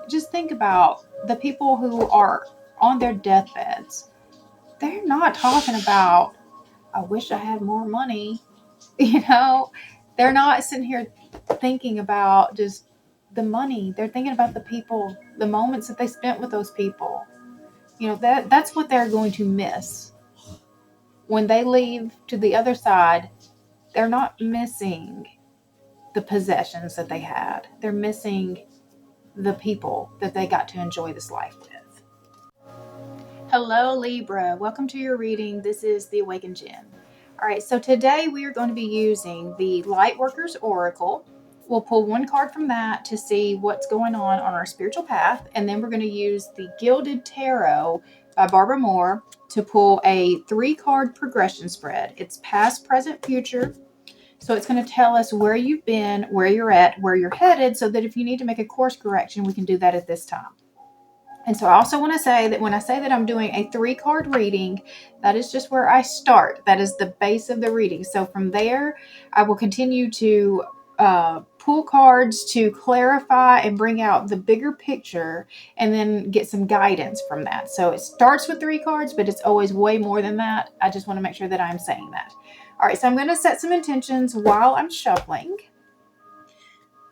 just think about the people who are on their deathbeds. They're not talking about, I wish I had more money. They're not sitting here thinking about just the money. They're thinking about the people, the moments that they spent with those people. That's what they're going to miss. When they leave to the other side, they're not missing the possessions that they had. They're missing the people that they got to enjoy this life with. Hello, Libra. Welcome to your reading. This is the Awakened Jen. All right, so today we are going to be using the Lightworkers Oracle. We'll pull one card from that to see what's going on our spiritual path, and then we're going to use the Gilded Tarot by Barbara Moore to pull a 3-card progression spread. It's past, present, future. So it's going to tell us where you've been, where you're at, where you're headed, so that if you need to make a course correction, we can do that at this time. And so I also want to say that when I say that I'm doing a 3-card reading, that is just where I start. That is the base of the reading. So from there, I will continue to pull cards to clarify and bring out the bigger picture and then get some guidance from that. So it starts with 3 cards, but it's always way more than that. I just want to make sure that I'm saying that. All right, so I'm going to set some intentions while I'm shuffling.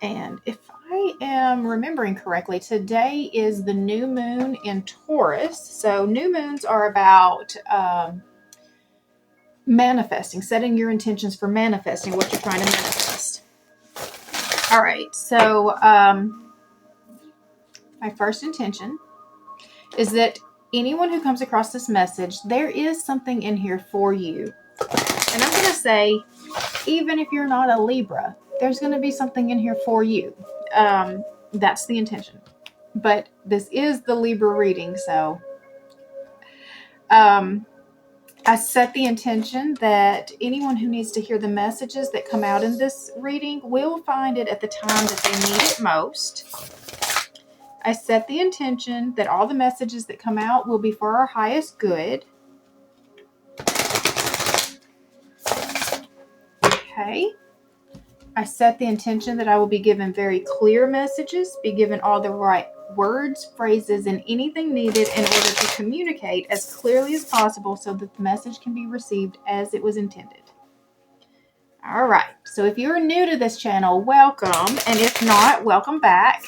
And if I am remembering correctly, today is the new moon in Taurus. So new moons are about manifesting, setting your intentions for manifesting what you're trying to manifest. All right, so my first intention is that anyone who comes across this message, there is something in here for you. And I'm going to say, even if you're not a Libra, there's going to be something in here for you. That's the intention. But this is the Libra reading, so I set the intention that anyone who needs to hear the messages that come out in this reading will find it at the time that they need it most. I set the intention that all the messages that come out will be for our highest good. Okay. I set the intention that I will be given very clear messages, be given all the right words, phrases, and anything needed in order to communicate as clearly as possible so that the message can be received as it was intended. All right. So if you're new to this channel, welcome. And if not, welcome back.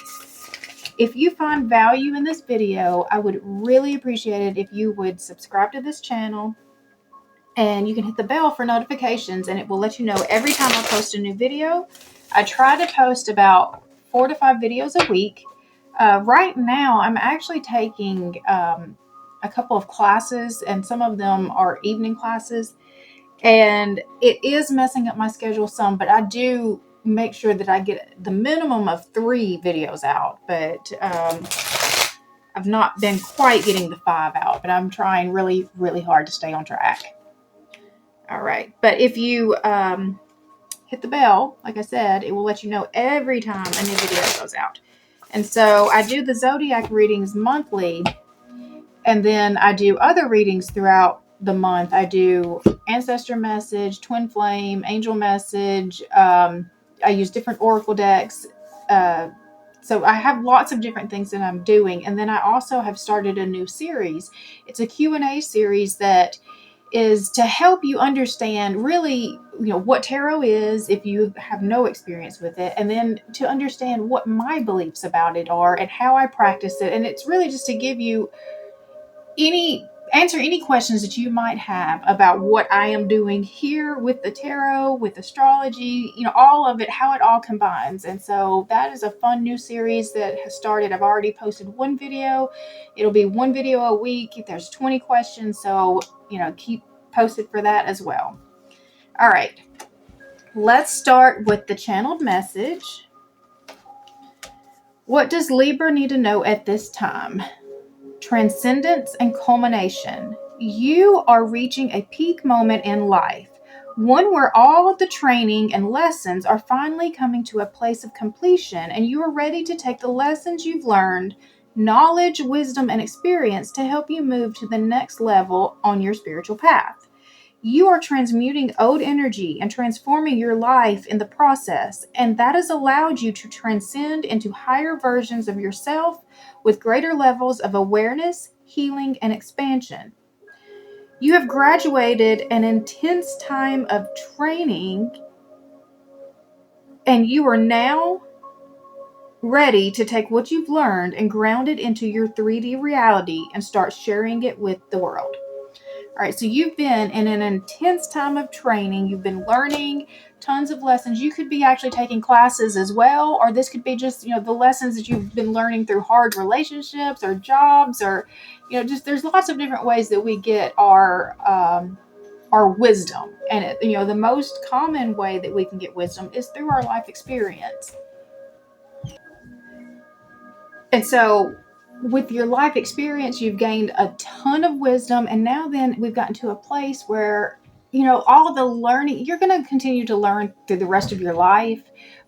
If you find value in this video, I would really appreciate it if you would subscribe to this channel. And you can hit the bell for notifications, and it will let you know every time I post a new video. I try to post about 4 to 5 videos a week. Right now, I'm actually taking a couple of classes, and some of them are evening classes. And it is messing up my schedule some, but I do make sure that I get the minimum of 3 videos out. But I've not been quite getting the 5 out, but I'm trying really, really hard to stay on track. All right. But if you hit the bell, like I said, it will let you know every time a new video goes out. And so I do the zodiac readings monthly, and then I do other readings throughout the month. I do ancestor message, twin flame, angel message. I use different oracle decks. So I have lots of different things that I'm doing. And then I also have started a new series. It's a Q&A series that is to help you understand really, what tarot is if you have no experience with it, and then to understand what my beliefs about it are and how I practice it. And it's really just to give you answer any questions that you might have about what I am doing here with the tarot, with astrology, all of it, how it all combines. And so that is a fun new series that has started. I've already posted 1 video. It'll be 1 video a week. There's 20 questions. So, keep posted for that as well. All right. Let's start with the channeled message. What does Libra need to know at this time? Transcendence and culmination. You are reaching a peak moment in life, one where all of the training and lessons are finally coming to a place of completion, and you are ready to take the lessons you've learned, knowledge, wisdom, and experience to help you move to the next level on your spiritual path. You are transmuting old energy and transforming your life in the process, and that has allowed you to transcend into higher versions of yourself with greater levels of awareness, healing, and expansion. You have graduated an intense time of training, and you are now ready to take what you've learned and ground it into your 3D reality and start sharing it with the world. All right, so you've been in an intense time of training. You've been learning tons of lessons. You could be actually taking classes as well, or this could be just, the lessons that you've been learning through hard relationships or jobs, or, just there's lots of different ways that we get our wisdom. And, the most common way that we can get wisdom is through our life experience. And so with your life experience, you've gained a ton of wisdom. And now then we've gotten to a place where, all the learning, you're going to continue to learn through the rest of your life.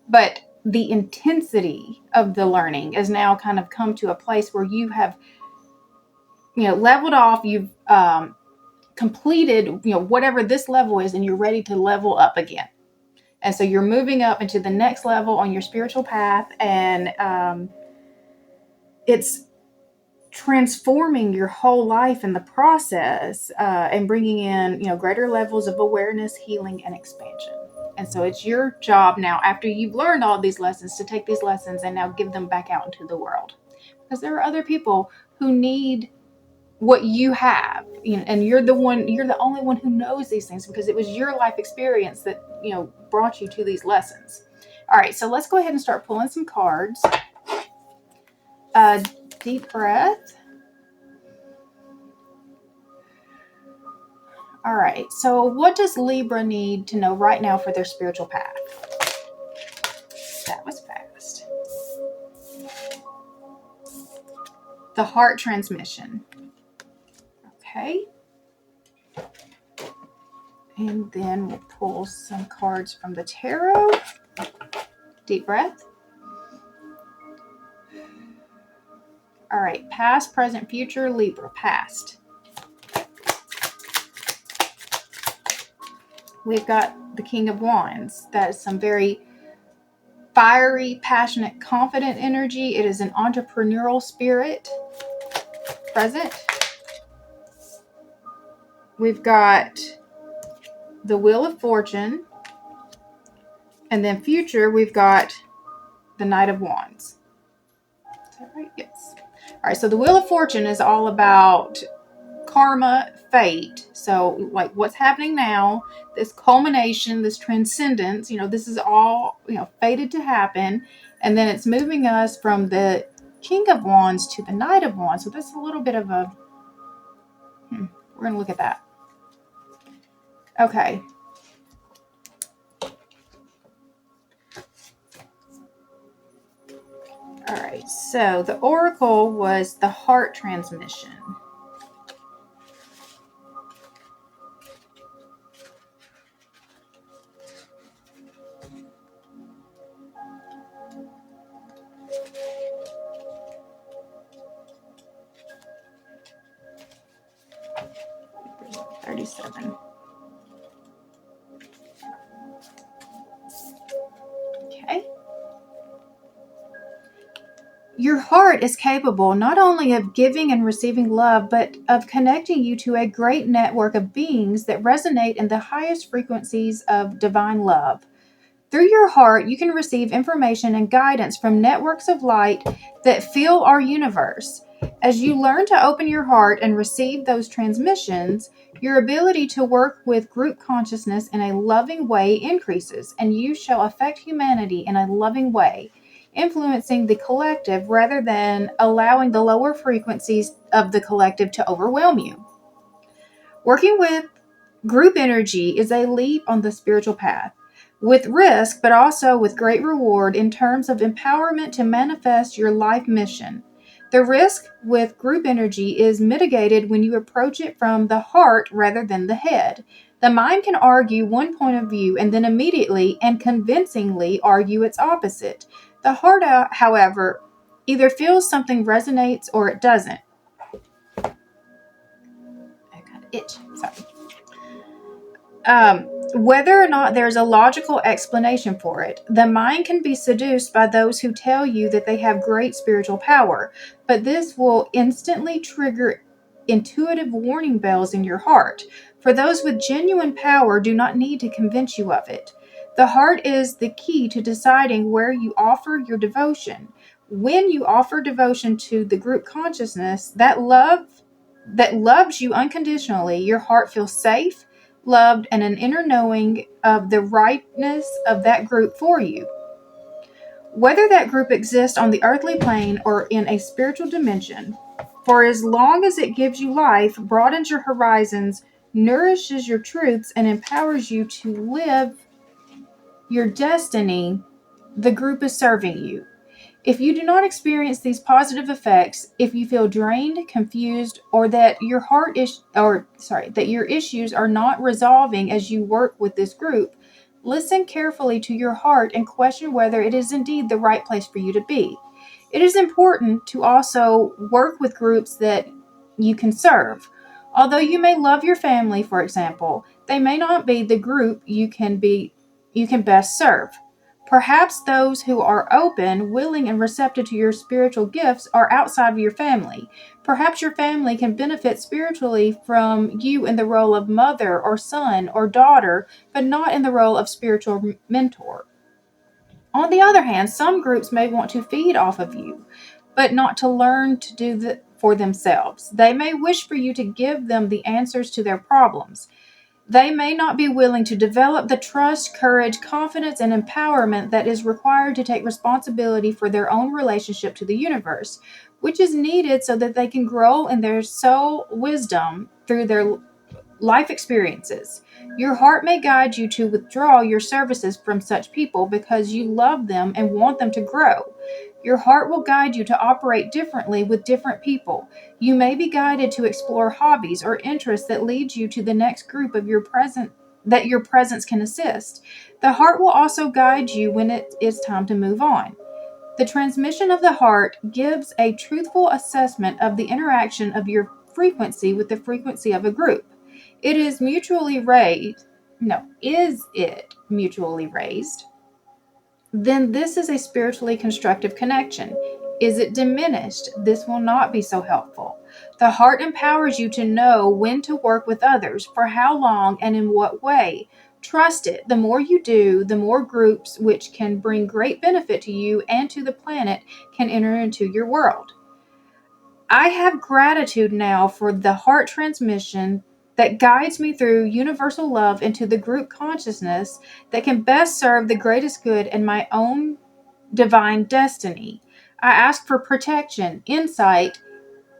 But the intensity of the learning has now kind of come to a place where you have, leveled off. You've completed, whatever this level is, and you're ready to level up again. And so you're moving up into the next level on your spiritual path. And it's transforming your whole life in the process, and bringing in, greater levels of awareness, healing, and expansion. And so it's your job now, after you've learned all these lessons, to take these lessons and now give them back out into the world, because there are other people who need what you have, and you're the only one who knows these things, because it was your life experience that, brought you to these lessons. All right, so let's go ahead and start pulling some cards. Deep breath. All right, so what does Libra need to know right now for their spiritual path? That was fast. The heart transmission. Okay. And then we'll pull some cards from the tarot. Deep breath. All right, past, present, future, Libra, past. We've got the King of Wands. That is some very fiery, passionate, confident energy. It is an entrepreneurial spirit. Present. We've got the Wheel of Fortune. And then future, we've got the Knight of Wands. Is that right? Yes. All right, so the Wheel of Fortune is all about karma, fate. So like what's happening now, this culmination, this transcendence, this is all, fated to happen. And then it's moving us from the King of Wands to the Knight of Wands. So that's a little bit of a, we're going to look at that. Okay. All right, so the oracle was the heart transmission. Okay. Your heart is capable not only of giving and receiving love, but of connecting you to a great network of beings that resonate in the highest frequencies of divine love. Through your heart, you can receive information and guidance from networks of light that fill our universe. As you learn to open your heart and receive those transmissions, your ability to work with group consciousness in a loving way increases, and you shall affect humanity in a loving way, influencing the collective rather than allowing the lower frequencies of the collective to overwhelm you. Working with group energy is a leap on the spiritual path, with risk, but also with great reward in terms of empowerment to manifest your life mission. The risk with group energy is mitigated when you approach it from the heart rather than the head. The mind can argue one point of view and then immediately and convincingly argue its opposite. The heart, however, either feels something resonates or it doesn't. I got an itch. Sorry. Whether or not there's a logical explanation for it, the mind can be seduced by those who tell you that they have great spiritual power, but this will instantly trigger intuitive warning bells in your heart. For those with genuine power do not need to convince you of it. The heart is the key to deciding where you offer your devotion. When you offer devotion to the group consciousness that loves you unconditionally, your heart feels safe, loved, and an inner knowing of the rightness of that group for you. Whether that group exists on the earthly plane or in a spiritual dimension, for as long as it gives you life, broadens your horizons, nourishes your truths, and empowers you to live your destiny, the group is serving you. If you do not experience these positive effects, if you feel drained, confused, or that your that your issues are not resolving as you work with this group, listen carefully to your heart and question whether it is indeed the right place for you to be. It is important to also work with groups that you can serve. Although you may love your family, for example, they may not be the group you can best serve. Perhaps those who are open, willing, and receptive to your spiritual gifts are outside of your family. Perhaps your family can benefit spiritually from you in the role of mother or son or daughter, but not in the role of spiritual mentor. On the other hand, some groups may want to feed off of you, but not to learn to do that for themselves. They may wish for you to give them the answers to their problems. They may not be willing to develop the trust, courage, confidence, and empowerment that is required to take responsibility for their own relationship to the universe, which is needed so that they can grow in their soul wisdom through their life experiences. Your heart may guide you to withdraw your services from such people because you love them and want them to grow. Your heart will guide you to operate differently with different people. You may be guided to explore hobbies or interests that lead you to the next group of your presence can assist. The heart will also guide you when it is time to move on. The transmission of the heart gives a truthful assessment of the interaction of your frequency with the frequency of a group. Is it mutually raised? Then this is a spiritually constructive connection. Is it diminished? This will not be so helpful. The heart empowers you to know when to work with others, for how long, and in what way. Trust it. The more you do, the more groups which can bring great benefit to you and to the planet can enter into your world. I have gratitude now for the heart transmission that guides me through universal love into the group consciousness that can best serve the greatest good and my own divine destiny. I ask for protection, insight,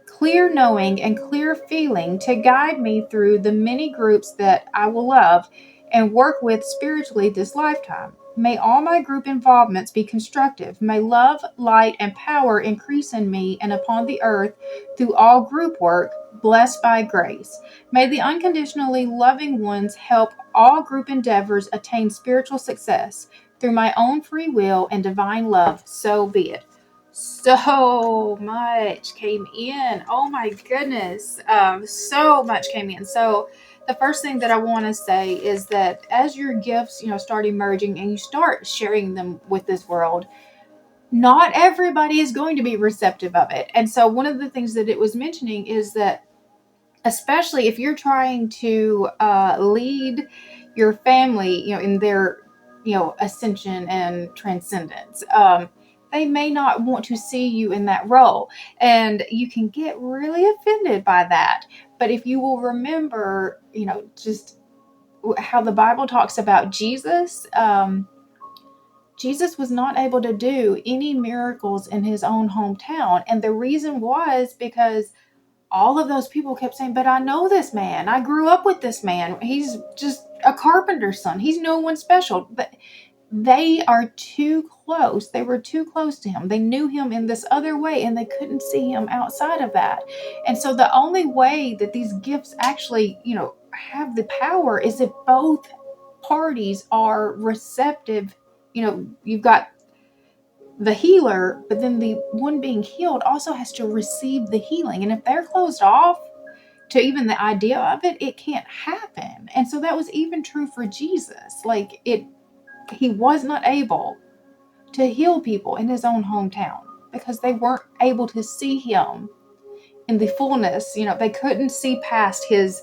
clear knowing, and clear feeling to guide me through the many groups that I will love and work with spiritually this lifetime. May all my group involvements be constructive. May love, light, and power increase in me and upon the earth through all group work, blessed by grace. May the unconditionally loving ones help all group endeavors attain spiritual success through my own free will and divine love. So be it. So much came in. Oh my goodness. So much came in. So the first thing that I want to say is that as your gifts, start emerging and you start sharing them with this world, not everybody is going to be receptive of it. And so one of the things that it was mentioning is that, especially if you're trying to lead your family, in their, ascension and transcendence, they may not want to see you in that role. And you can get really offended by that. But if you will remember, just how the Bible talks about Jesus, Jesus was not able to do any miracles in his own hometown. And the reason was because all of those people kept saying, but I know this man. I grew up with this man. He's just a carpenter's son. He's no one special. But they are too close. They were too close to him. They knew him in this other way, and they couldn't see him outside of that. And so the only way that these gifts actually, have the power is if both parties are receptive. You've got the healer, but then the one being healed also has to receive the healing. And if they're closed off, to even the idea of it, it can't happen. And so that was even true for Jesus. Like, he was not able to heal people in his own hometown because they weren't able to see him in the fullness. You know, they couldn't see past his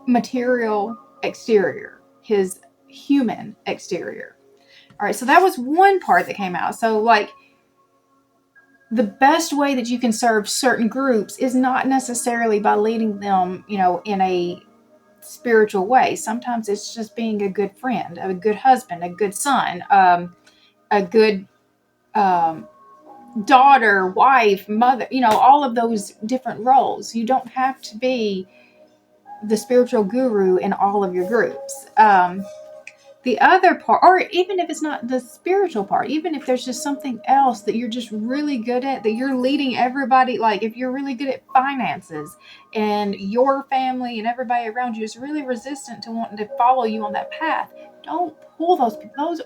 material exterior, his human exterior. All right, so that was one part that came out. So, like, the best way that you can serve certain groups is not necessarily by leading them, you know, in a spiritual way. Sometimes it's just being a good friend, a good husband, a good son, a good daughter, wife, mother, you know, all of those different roles. You don't have to be the spiritual guru in all of your groups. The other part, or even if it's not the spiritual part, even if there's just something else that you're just really good at, that you're leading everybody, like if you're really good at finances and your family and everybody around you is really resistant to wanting to follow you on that path, don't pull those people. Those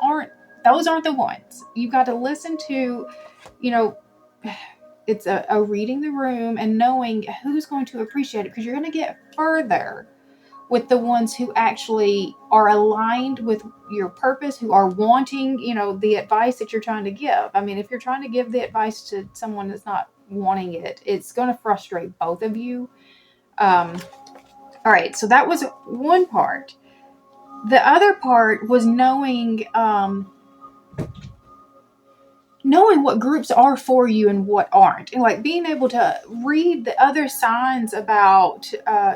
aren't the ones. You got to listen to, you know, it's a reading the room and knowing who's going to appreciate it, because you're going to get further with the ones who actually are aligned with your purpose, who are wanting, you know, the advice that you're trying to give. I mean, if you're trying to give the advice to someone that's not wanting it, it's going to frustrate both of you. All right, so that was one part. The other part was knowing what groups are for you and what aren't, and like being able to read the other signs about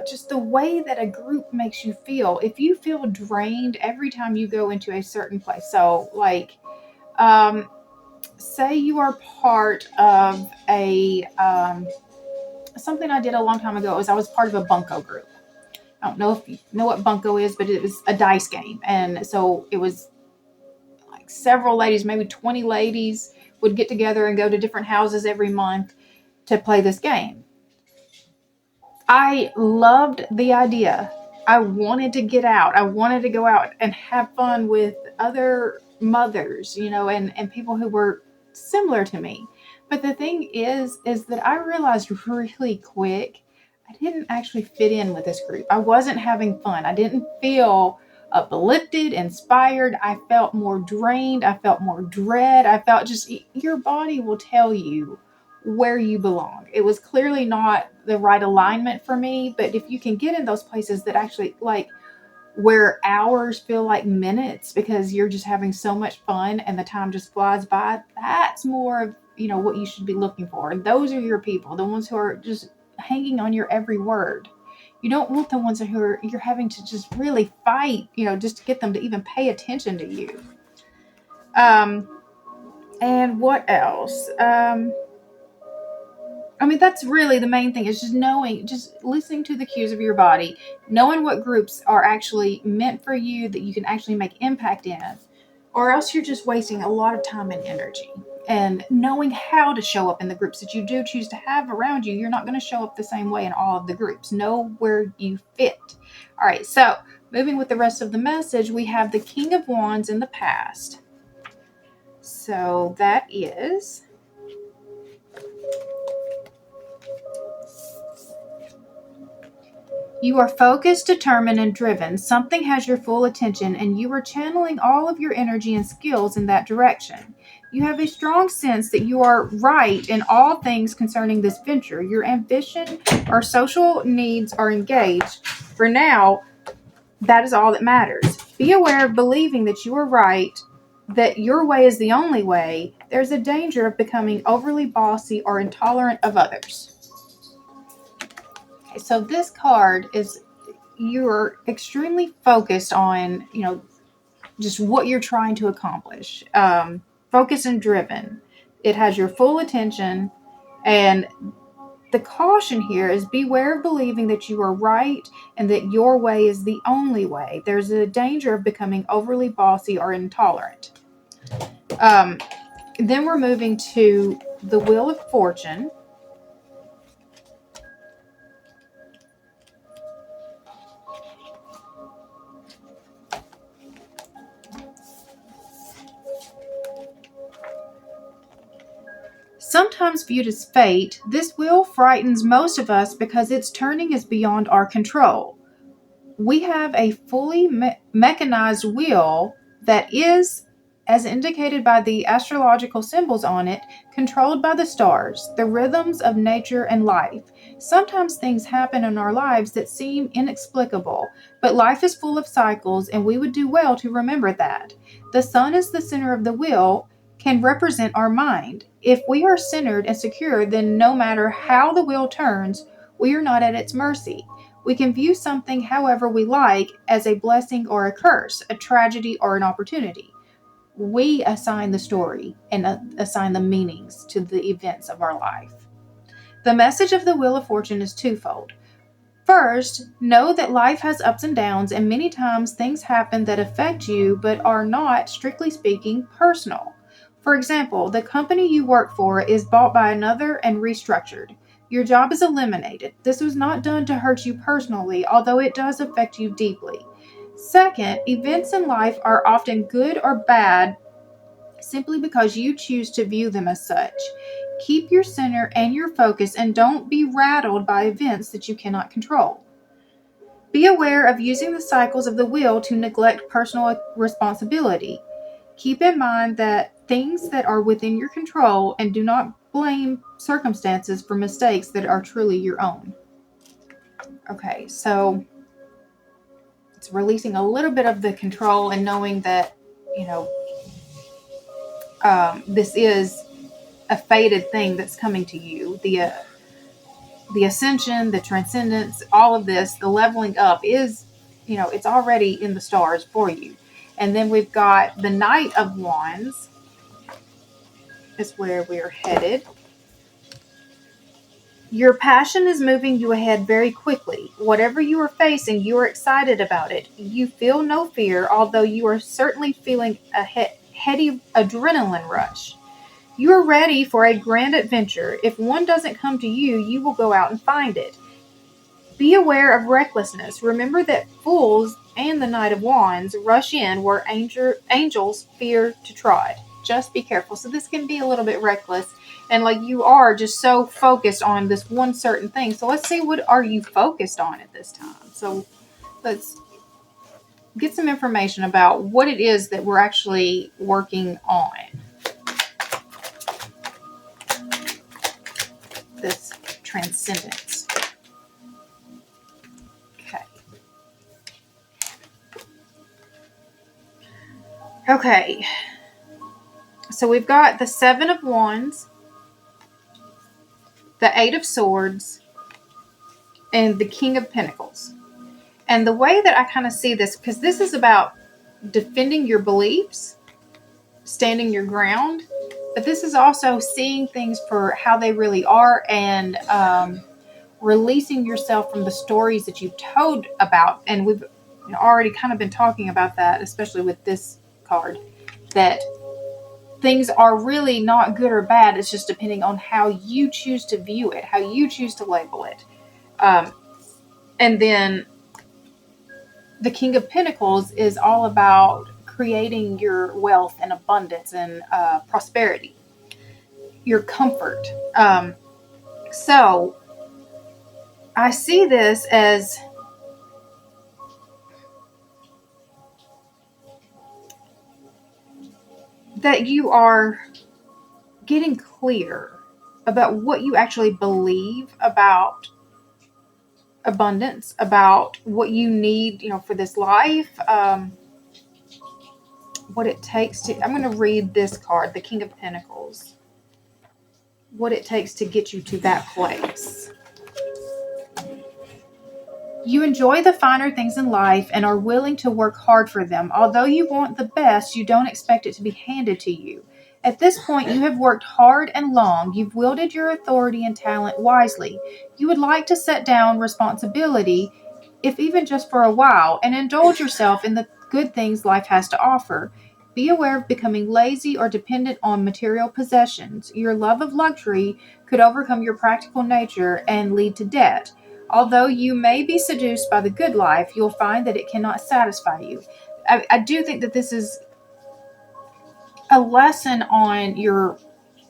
just the way that a group makes you feel. If you feel drained every time you go into a certain place, so like say you are part of a something I did a long time ago was I was part of a bunco group. I don't know if you know what bunco is, but it was a dice game, and so it was like several ladies, maybe 20 ladies, would get together and go to different houses every month to play this game. I loved the idea. I wanted to get out. I wanted to go out and have fun with other mothers, you know, and people who were similar to me. But the thing is that I realized really quick I didn't actually fit in with this group. I wasn't having fun. I didn't feel uplifted, inspired. I felt more drained. I felt more dread. I felt just, your body will tell you where you belong. It was clearly not the right alignment for me, but if you can get in those places that actually, like, where hours feel like minutes because you're just having so much fun and the time just flies by, that's more of, you know, what you should be looking for. And those are your people, the ones who are just hanging on your every word. You don't want the ones who are, you're having to just really fight, you know, just to get them to even pay attention to you. And what else? I mean, that's really the main thing, is just knowing, just listening to the cues of your body, knowing what groups are actually meant for you that you can actually make impact in, or else you're just wasting a lot of time and energy. And knowing how to show up in the groups that you do choose to have around you. You're not going to show up the same way in all of the groups. Know where you fit. All right, so moving with the rest of the message, we have the King of Wands in the past. So that is... You are focused, determined, and driven. Something has your full attention, and you are channeling all of your energy and skills in that direction. You have a strong sense that you are right in all things concerning this venture. Your ambition or social needs are engaged. For now, that is all that matters. Be aware of believing that you are right, that your way is the only way. There's a danger of becoming overly bossy or intolerant of others. So this card is, you're extremely focused on, you know, just what you're trying to accomplish. Focused and driven. It has your full attention. And the caution here is beware of believing that you are right and that your way is the only way. There's a danger of becoming overly bossy or intolerant. Then we're moving to the Wheel of Fortune. Sometimes viewed as fate, this wheel frightens most of us because its turning is beyond our control. We have a fully mechanized wheel that is, as indicated by the astrological symbols on it, controlled by the stars, the rhythms of nature and life. Sometimes things happen in our lives that seem inexplicable, but life is full of cycles, and we would do well to remember that. The sun is the center of the wheel, can represent our mind. If we are centered and secure, then no matter how the wheel turns, we are not at its mercy. We can view something however we like, as a blessing or a curse, a tragedy or an opportunity. We assign the story and assign the meanings to the events of our life. The message of the Wheel of Fortune is twofold. First, know that life has ups and downs, and many times things happen that affect you but are not, strictly speaking, personal. For example, the company you work for is bought by another and restructured. Your job is eliminated. This was not done to hurt you personally, although it does affect you deeply. Second, events in life are often good or bad simply because you choose to view them as such. Keep your center and your focus, and don't be rattled by events that you cannot control. Be aware of using the cycles of the wheel to neglect personal responsibility. Keep in mind that things that are within your control, and do not blame circumstances for mistakes that are truly your own. Okay, so it's releasing a little bit of the control and knowing that, this is a fated thing that's coming to you. The ascension, the transcendence, all of this, the leveling up is, it's already in the stars for you. And then we've got the Knight of Wands is where we're headed. Your passion is moving you ahead very quickly. Whatever you are facing, you are excited about it. You feel no fear, although you are certainly feeling a heady adrenaline rush. You are ready for a grand adventure. If one doesn't come to you, you will go out and find it. Be aware of recklessness. Remember that fools and the Knight of Wands rush in where angels fear to trod. Just be careful. So this can be a little bit reckless, and like you are just so focused on this one certain thing. So let's see, what are you focused on at this time? So let's get some information about what it is that we're actually working on. This transcendence. Okay. So we've got the Seven of Wands, the Eight of Swords, and the King of Pentacles. And the way that I kind of see this, because this is about defending your beliefs, standing your ground, but this is also seeing things for how they really are, and releasing yourself from the stories that you've told about. And we've already kind of been talking about that, especially with this card, that things are really not good or bad. It's just depending on how you choose to view it, how you choose to label it. And then the King of Pentacles is all about creating your wealth and abundance and prosperity, your comfort. So I see this as that you are getting clear about what you actually believe about abundance, about what you need, for this life, what it takes to, I'm going to read this card, the King of Pentacles, what it takes to get you to that place. You enjoy the finer things in life and are willing to work hard for them. Although you want the best, you don't expect it to be handed to you. At this point, you have worked hard and long. You've wielded your authority and talent wisely. You would like to set down responsibility, if even just for a while, and indulge yourself in the good things life has to offer. Be aware of becoming lazy or dependent on material possessions. Your love of luxury could overcome your practical nature and lead to debt. Although you may be seduced by the good life, you'll find that it cannot satisfy you. I do think that this is a lesson on your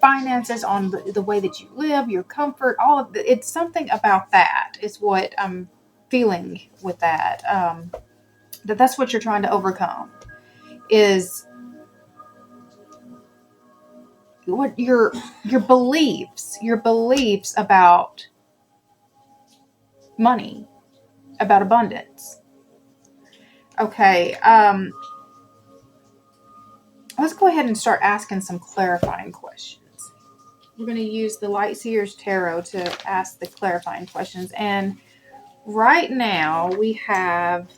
finances, on the way that you live, your comfort, all of it's something about that is what I'm feeling with that. That's what you're trying to overcome, is what your beliefs about money, about abundance. Okay, let's go ahead and start asking some clarifying questions. We're going to use the Light Seers Tarot to ask the clarifying questions. And right now we have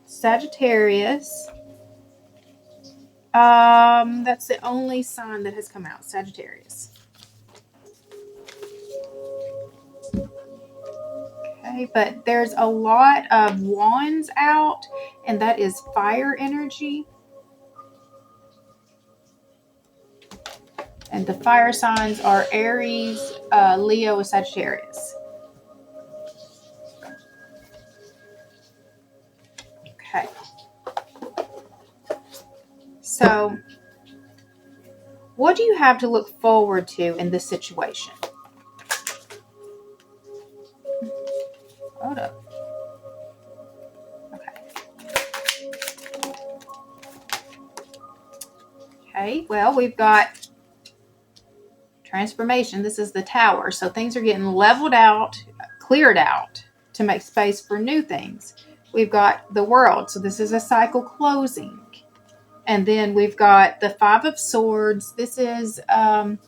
Sagittarius. That's the only sign that has come out, Sagittarius. Okay, but there's a lot of wands out, and that is fire energy. And the fire signs are Aries, Leo, and Sagittarius. Okay. So, what do you have to look forward to in this situation? Hold up. Okay, well, we've got transformation. This is the Tower. So things are getting leveled out, cleared out to make space for new things. We've got the World. So this is a cycle closing. And then we've got the Five of Swords. This is the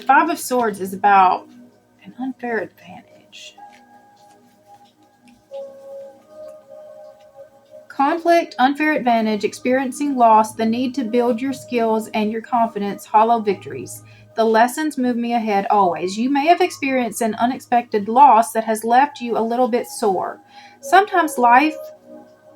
Five of Swords is about an unfair advantage. Conflict, unfair advantage, experiencing loss, the need to build your skills and your confidence, hollow victories. The lessons move me ahead always. You may have experienced an unexpected loss that has left you a little bit sore. Sometimes life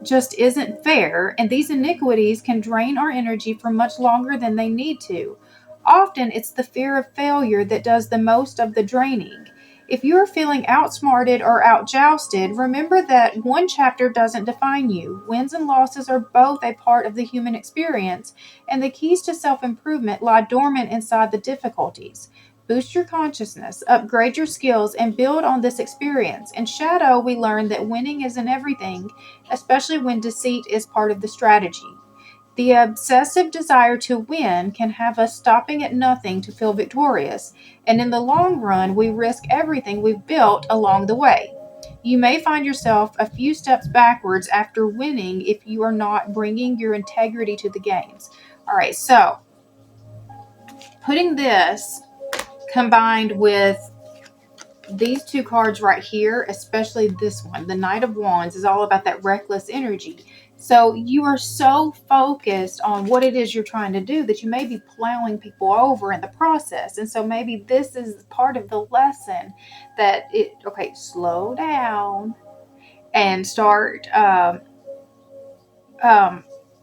just isn't fair, and these iniquities can drain our energy for much longer than they need to. Often it's the fear of failure that does the most of the draining. If you are feeling outsmarted or outjousted, remember that one chapter doesn't define you. Wins and losses are both a part of the human experience, and the keys to self-improvement lie dormant inside the difficulties. Boost your consciousness, upgrade your skills, and build on this experience. In Shadow, we learn that winning isn't everything, especially when deceit is part of the strategy. The obsessive desire to win can have us stopping at nothing to feel victorious, and in the long run, we risk everything we've built along the way. You may find yourself a few steps backwards after winning if you are not bringing your integrity to the games. All right, so putting this combined with these two cards right here, especially this one, the Knight of Wands, is all about that reckless energy. So you are so focused on what it is you're trying to do that you may be plowing people over in the process. And so maybe this is part of the lesson that slow down and start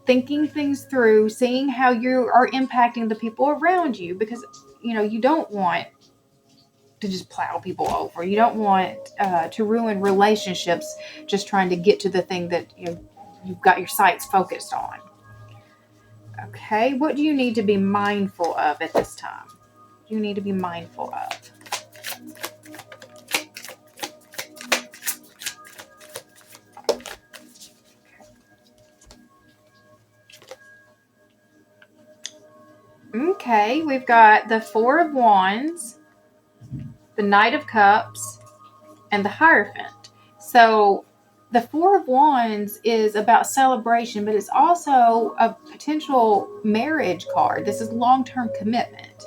thinking things through, seeing how you are impacting the people around you, because, you don't want to just plow people over. You don't want to ruin relationships just trying to get to the thing that you've got your sights focused on. Okay, what do you need to be mindful of at this time? You need to be mindful of. Okay, we've got the Four of Wands, the Knight of Cups, and the Hierophant. So the Four of Wands is about celebration, but it's also a potential marriage card. This is long-term commitment.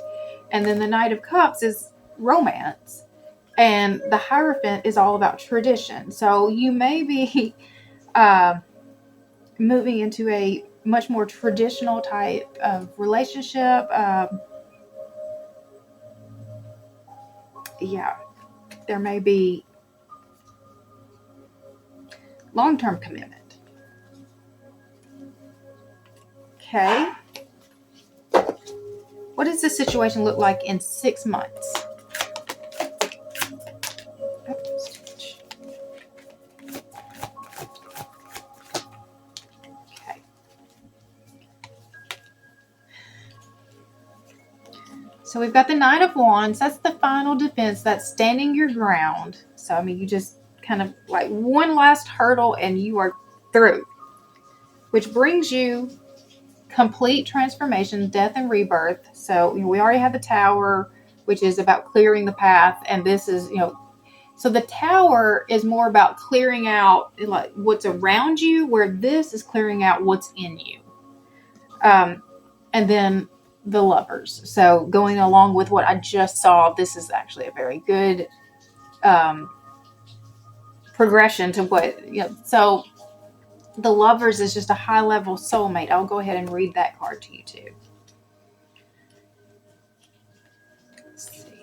And then the Knight of Cups is romance. And the Hierophant is all about tradition. So you may be moving into a much more traditional type of relationship. There may be long-term commitment. Okay. What does this situation look like in 6 months? Okay. So we've got the Nine of Wands. That's the final defense. That's standing your ground. So, I mean, you just kind of like one last hurdle and you are through. Which brings you complete transformation, death and rebirth. So, we already have the Tower, which is about clearing the path. And this is, so the Tower is more about clearing out like what's around you, where this is clearing out what's in you. And then the Lovers. So going along with what I just saw, this is actually a very good progression to what, so the Lovers is just a high level soulmate. I'll go ahead and read that card to you too. Let's see.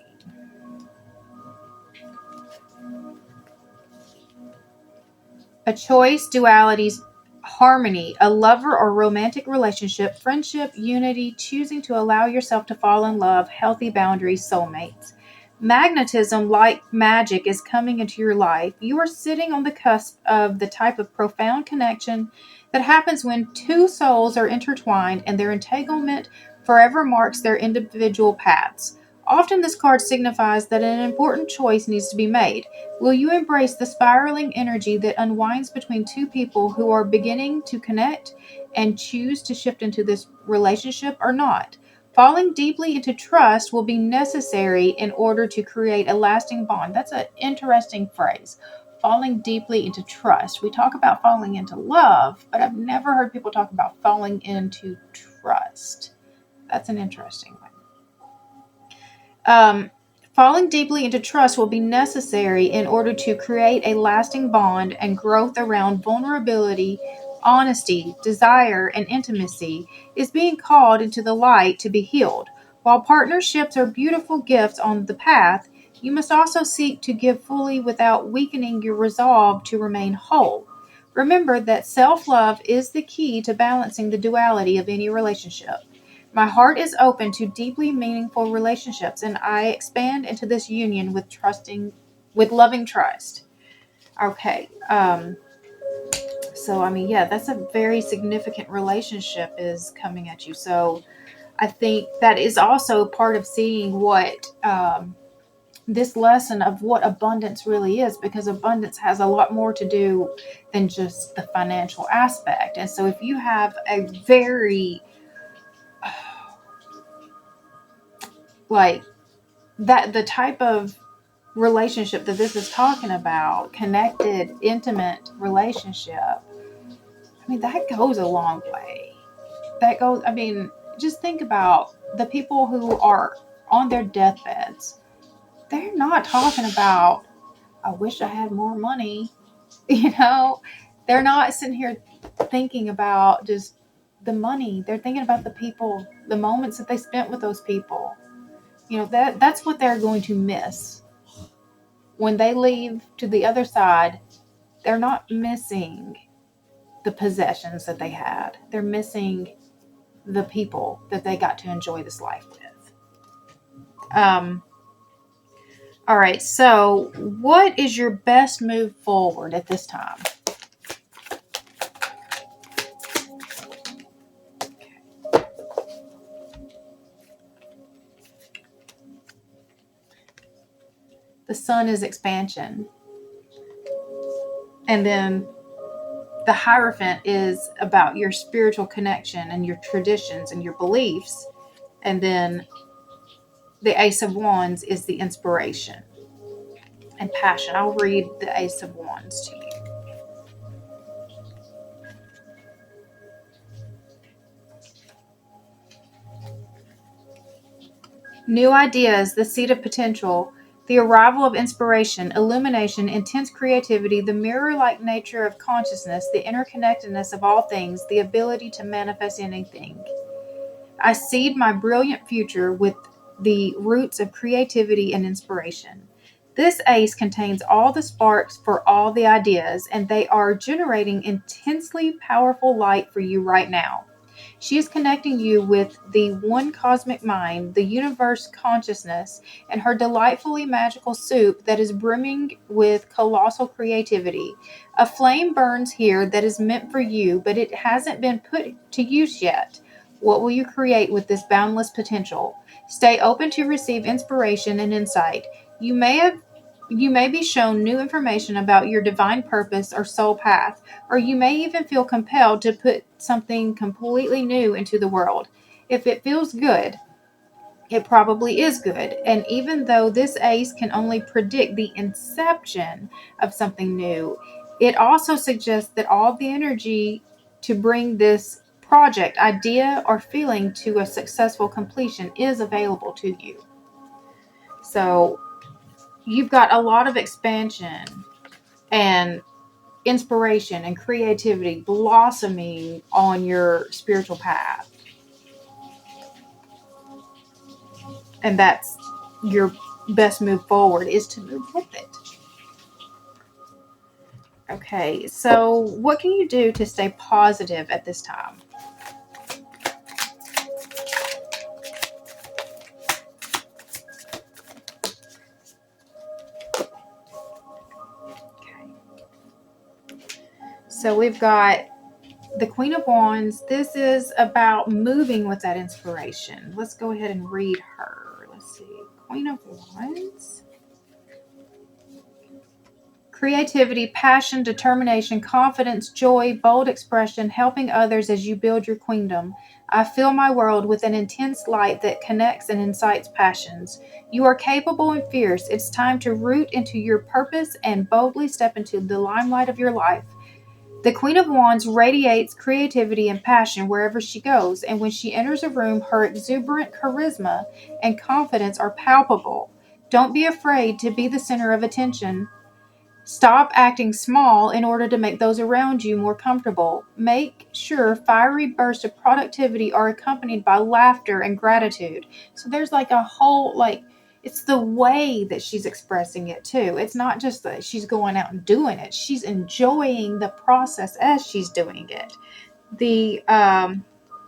A choice, dualities, harmony, a lover or romantic relationship, friendship, unity, choosing to allow yourself to fall in love, healthy boundaries, soulmates. Magnetism, like magic, is coming into your life. You are sitting on the cusp of the type of profound connection that happens when two souls are intertwined and their entanglement forever marks their individual paths. Often this card signifies that an important choice needs to be made. Will you embrace the spiraling energy that unwinds between two people who are beginning to connect and choose to shift into this relationship or not? Falling deeply into trust will be necessary in order to create a lasting bond. That's an interesting phrase. Falling deeply into trust. We talk about falling into love, but I've never heard people talk about falling into trust. That's an interesting one. Falling deeply into trust will be necessary in order to create a lasting bond and growth around vulnerability, honesty, desire, and intimacy is being called into the light to be healed. While partnerships are beautiful gifts on the path, you must also seek to give fully without weakening your resolve to remain whole. Remember that self-love is the key to balancing the duality of any relationship. My heart is open to deeply meaningful relationships, and I expand into this union with loving trust. Okay. So, I mean, yeah, that's a very significant relationship is coming at you. So I think that is also part of seeing what this lesson of what abundance really is, because abundance has a lot more to do than just the financial aspect. And so if you have a very like that, the type of relationship that this is talking about, connected, intimate relationship, I mean, that goes a long way. Just think about the people who are on their deathbeds. They're not talking about, I wish I had more money. They're not sitting here thinking about just the money. They're thinking about the people, the moments that they spent with those people. That's what they're going to miss. When they leave to the other side, they're not missing the possessions that they had. They're missing the people that they got to enjoy this life with. All right, so what is your best move forward at this time? The Sun is expansion. And then the Hierophant is about your spiritual connection and your traditions and your beliefs. And then the Ace of Wands is the inspiration and passion. I'll read the Ace of Wands to you. New ideas, the seed of potential, the arrival of inspiration, illumination, intense creativity, the mirror-like nature of consciousness, the interconnectedness of all things, the ability to manifest anything. I seed my brilliant future with the roots of creativity and inspiration. This ace contains all the sparks for all the ideas, and they are generating intensely powerful light for you right now. She is connecting you with the one cosmic mind, the universe consciousness, and her delightfully magical soup that is brimming with colossal creativity. A flame burns here that is meant for you, but it hasn't been put to use yet. What will you create with this boundless potential? Stay open to receive inspiration and insight. You may be shown new information about your divine purpose or soul path, or you may even feel compelled to put something completely new into the world. If it feels good, it probably is good. And even though this ace can only predict the inception of something new, it also suggests that all the energy to bring this project, idea, or feeling to a successful completion is available to you. So you've got a lot of expansion and inspiration and creativity blossoming on your spiritual path. And that's your best move forward, is to move with it. Okay, so what can you do to stay positive at this time? Okay. So we've got the Queen of Wands. This is about moving with that inspiration. Let's go ahead and read her. Let's see. Queen of Wands. Creativity, passion, determination, confidence, joy, bold expression, helping others as you build your queendom. I fill my world with an intense light that connects and incites passions. You are capable and fierce. It's time to root into your purpose and boldly step into the limelight of your life. The Queen of Wands radiates creativity and passion wherever she goes, and when she enters a room, her exuberant charisma and confidence are palpable. Don't be afraid to be the center of attention. Stop acting small in order to make those around you more comfortable. Make sure fiery bursts of productivity are accompanied by laughter and gratitude. So there's like a whole, it's the way that she's expressing it too. It's not just that she's going out and doing it. She's enjoying the process as she's doing it. The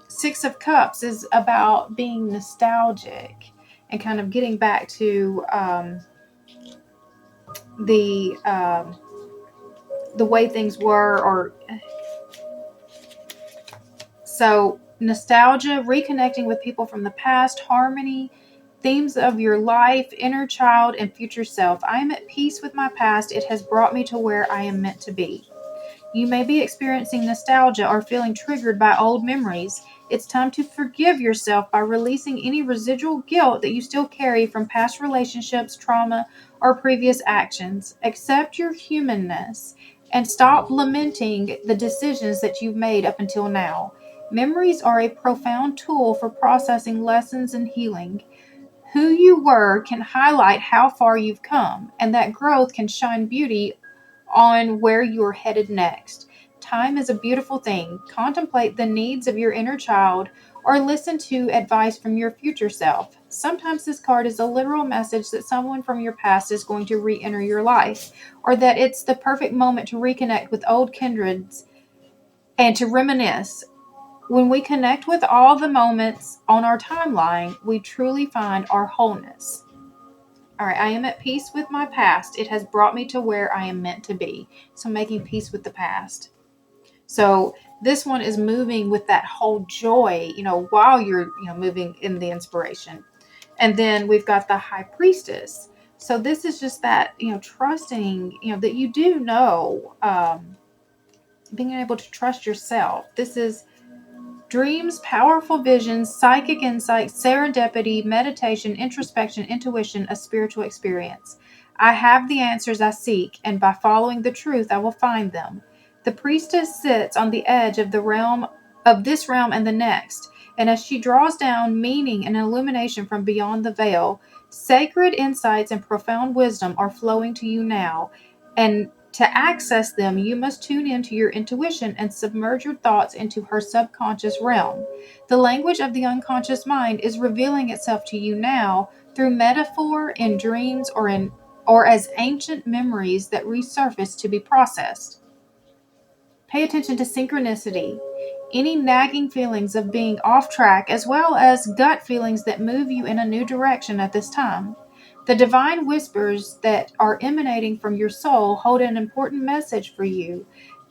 Six of Cups is about being nostalgic and kind of getting back to the way things were, or so nostalgia, reconnecting with people from the past, harmony, themes of your life, inner child, and future self. I am at peace with my past. It has brought me to where I am meant to be. You may be experiencing nostalgia or feeling triggered by old memories. It's time to forgive yourself by releasing any residual guilt that you still carry from past relationships, trauma, or previous actions. Accept your humanness and stop lamenting the decisions that you've made up until now. Memories are a profound tool for processing lessons and healing. Who you were can highlight how far you've come, and that growth can shine beauty on where you're headed next. Time is a beautiful thing. Contemplate the needs of your inner child or listen to advice from your future self. Sometimes this card is a literal message that someone from your past is going to re-enter your life, or that it's the perfect moment to reconnect with old kindreds and to reminisce. When we connect with all the moments on our timeline, we truly find our wholeness. All right, I am at peace with my past. It has brought me to where I am meant to be. So making peace with the past. So this one is moving with that whole joy, while you're, moving in the inspiration. And then we've got the High Priestess. So this is just that, trusting, that you do being able to trust yourself. This is dreams, powerful visions, psychic insight, serendipity, meditation, introspection, intuition, a spiritual experience. I have the answers I seek, and by following the truth, I will find them. The priestess sits on the edge of this realm and the next, and as she draws down meaning and illumination from beyond the veil, sacred insights and profound wisdom are flowing to you now, and to access them, you must tune into your intuition and submerge your thoughts into her subconscious realm. The language of the unconscious mind is revealing itself to you now through metaphor, in dreams, or as ancient memories that resurface to be processed. Pay attention to synchronicity. Any nagging feelings of being off track, as well as gut feelings that move you in a new direction at this time. The divine whispers that are emanating from your soul hold an important message for you,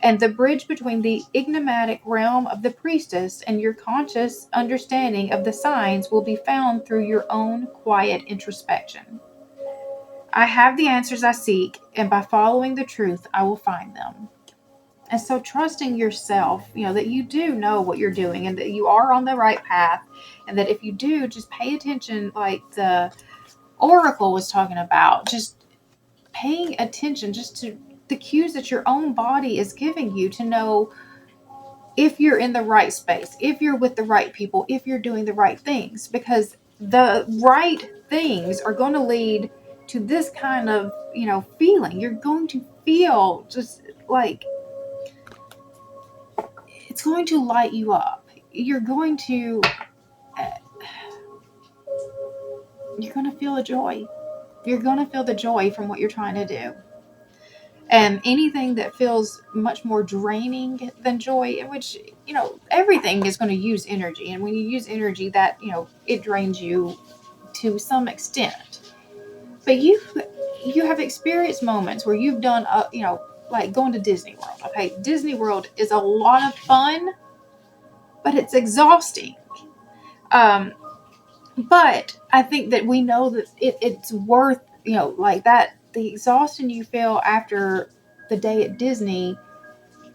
And the bridge between the enigmatic realm of the priestess and your conscious understanding of the signs will be found through your own quiet introspection. I have the answers I seek, and by following the truth, I will find them. And so trusting yourself, that you do know what you're doing and that you are on the right path, and that if you do, just pay attention, like the Oracle was talking about, just paying attention just to the cues that your own body is giving you to know if you're in the right space, if you're with the right people, if you're doing the right things, because the right things are going to lead to this kind of, feeling. You're going to feel just like it's going to light you up. You're going to feel a joy. You're going to feel the joy from what you're trying to do. And anything that feels much more draining than joy, in which, everything is going to use energy. And when you use energy, that, it drains you to some extent. But you have experienced moments where you've done, like going to Disney World. Okay, Disney World is a lot of fun, but it's exhausting. But I think that we know that it's worth, like that, the exhaustion you feel after the day at Disney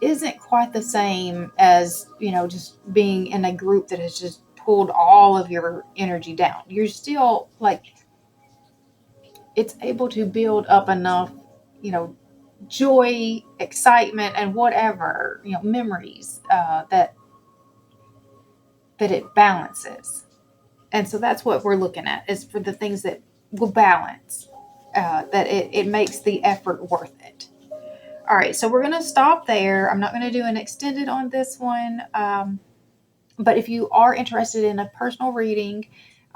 isn't quite the same as, just being in a group that has just pulled all of your energy down. You're still like, it's able to build up enough, joy, excitement, and whatever, memories that it balances. And so that's what we're looking at, is for the things that will balance, that it makes the effort worth it. All right, so we're going to stop there. I'm not going to do an extended on this one. But if you are interested in a personal reading,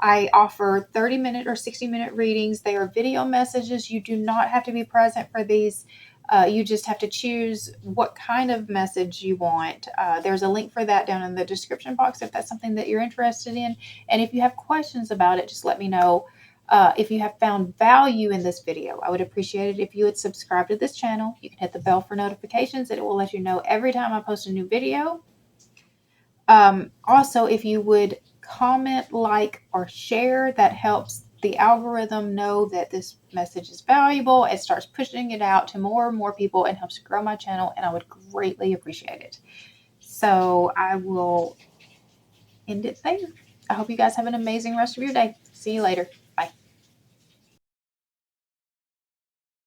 I offer 30-minute or 60-minute readings. They are video messages. You do not have to be present for these. You just have to choose what kind of message you want. There's a link for that down in the description box if that's something that you're interested in. And if you have questions about it, just let me know. If you have found value in this video, I would appreciate it if you would subscribe to this channel. You can hit the bell for notifications, and it will let you know every time I post a new video. Also, if you would comment, like, or share, that helps the algorithm know that this message is valuable. It starts pushing it out to more and more people and helps grow my channel, and I would greatly appreciate it. So I will end it there. I hope you guys have an amazing rest of your day. See you later.